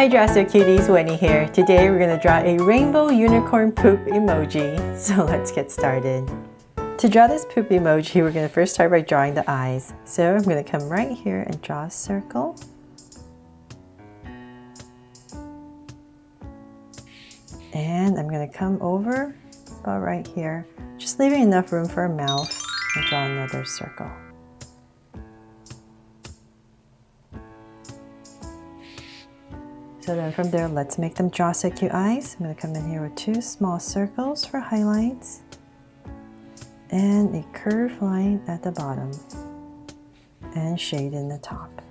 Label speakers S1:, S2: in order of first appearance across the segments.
S1: Hi Dresser Cuties, Winnie here. Today we're going to draw a rainbow unicorn poop emoji. So let's get started. To draw this poop emoji, we're going to first start by drawing the eyes. So I'm going to come right here and draw a circle. And I'm going to come over about right here, just leaving enough room for a mouth, and draw another circle. So then from there, let's make them draw so cute eyes. I'm going to come in here with two small circles for highlights and a curved line at the bottom and shade in the top.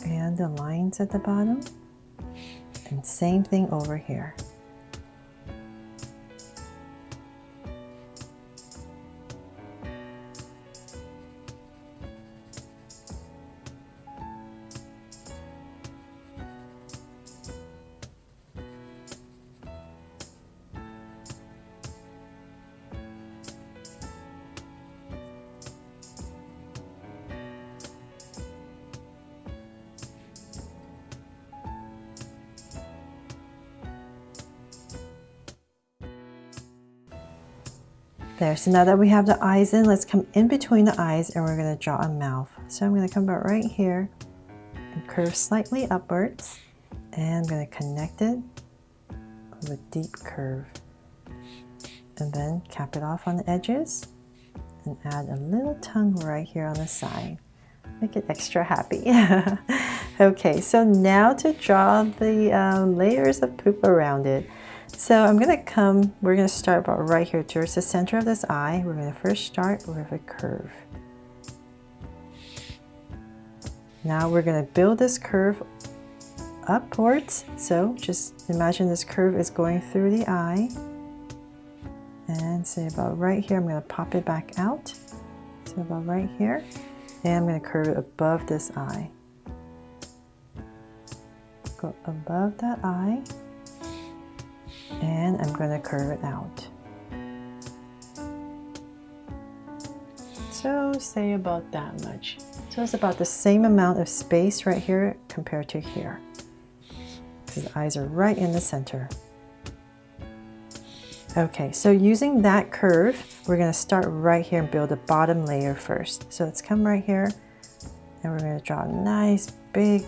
S1: And the lines at the bottom. And same thing over here. There, so now that we have the eyes in, let's come in between the eyes and we're going to draw a mouth. So I'm going to come about right here and curve slightly upwards, and I'm going to connect it with a deep curve. And then cap it off on the edges and add a little tongue right here on the side. Make it extra happy. Okay, so now to draw the layers of poop around it. So we're going to start about right here towards the center of this eye. We're going to first start with a curve. Now we're going to build this curve upwards. So just imagine this curve is going through the eye. And say about right here, I'm going to pop it back out. So about right here. And I'm going to curve it above this eye. Go above that eye. And I'm going to curve it out. So say about that much. So it's about the same amount of space right here compared to here. Because the eyes are right in the center. Okay, so using that curve, we're going to start right here and build a bottom layer first. So let's come right here and we're going to draw a nice, big,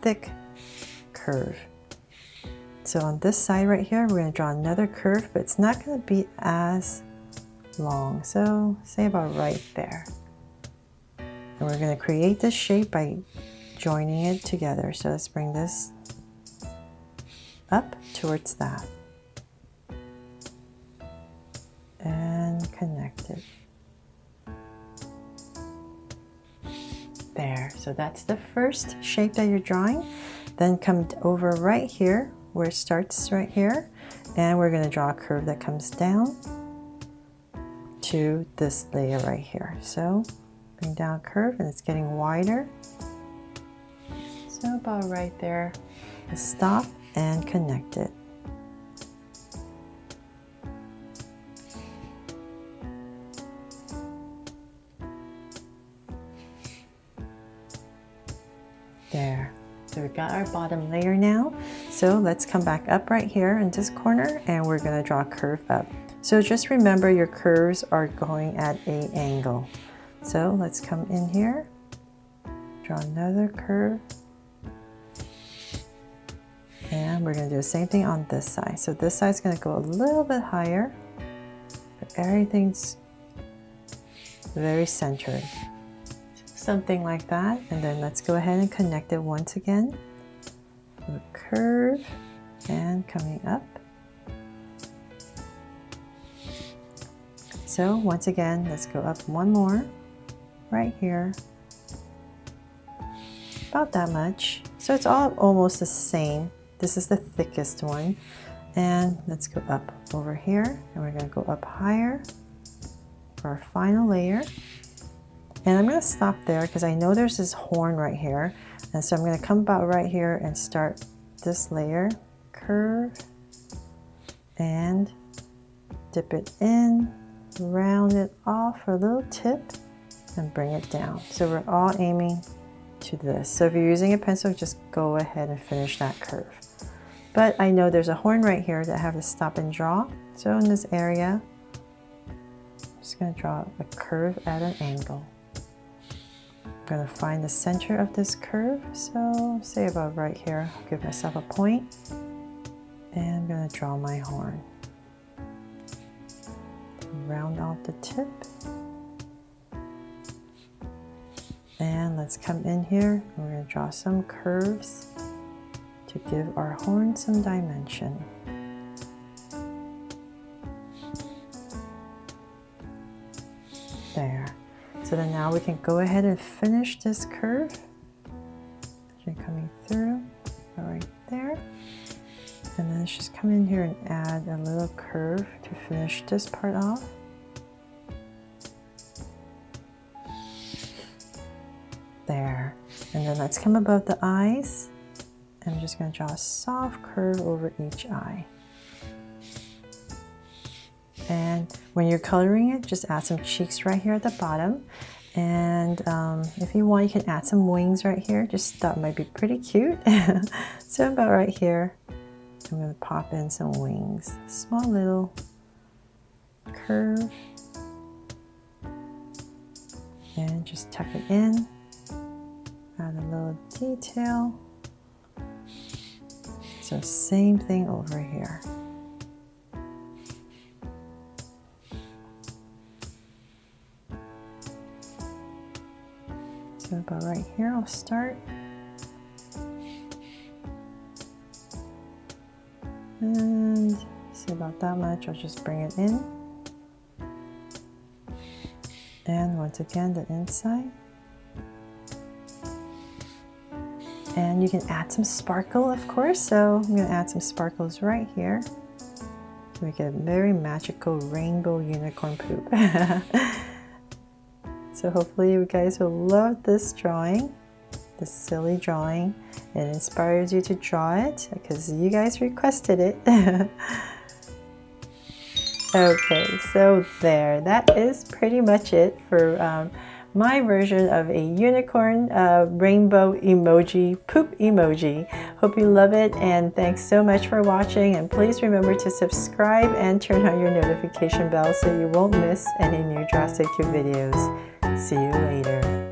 S1: thick curve. So on this side right here, we're going to draw another curve, but it's not going to be as long. So say about right there. And we're going to create this shape by joining it together. So let's bring this up towards that. And connect it. There. So that's the first shape that you're drawing. Then come over right here, where it starts right here, and we're going to draw a curve that comes down to this layer right here. So bring down a curve and it's getting wider. So about right there, stop and connect it. There. So we've got our bottom layer now. So let's come back up right here in this corner and we're going to draw a curve up. So just remember your curves are going at an angle. So let's come in here, draw another curve, and we're going to do the same thing on this side. So this side's going to go a little bit higher, but everything's very centered. Something like that, and then let's go ahead and connect it once again. A curve and coming up. So once again, let's go up one more right here. About that much. So it's all almost the same. This is the thickest one. And let's go up over here, and we're going to go up higher for our final layer. And I'm going to stop there because I know there's this horn right here. And so I'm going to come about right here and start this layer curve and dip it in, round it off for a little tip, and bring it down. So we're all aiming to this. So if you're using a pencil, just go ahead and finish that curve. But I know there's a horn right here that I have to stop and draw. So in this area, I'm just going to draw a curve at an angle. I'm going to find the center of this curve. So say about right here, I'll give myself a point. And I'm going to draw my horn. Round off the tip. And let's come in here. We're going to draw some curves to give our horn some dimension. There. So then now we can go ahead and finish this curve. Coming through right there. And then let's just come in here and add a little curve to finish this part off. There. And then let's come above the eyes. I'm just going to draw a soft curve over each eye. And when you're coloring it, just add some cheeks right here at the bottom. And if you want, you can add some wings right here. Just thought it might be pretty cute. So about right here, I'm going to pop in some wings. Small little curve. And just tuck it in. Add a little detail. So same thing over here. So about right here, I'll start. And see about that much, I'll just bring it in. And once again, the inside. And you can add some sparkle, of course. So I'm going to add some sparkles right here to make it a very magical rainbow unicorn poop. So hopefully you guys will love this drawing, this silly drawing. It inspires you to draw it because you guys requested it. Okay, so there. That is pretty much it for my version of a unicorn rainbow emoji, poop emoji. Hope you love it, and thanks so much for watching, and please remember to subscribe and turn on your notification bell so you won't miss any new Drastic Cute videos. See you later.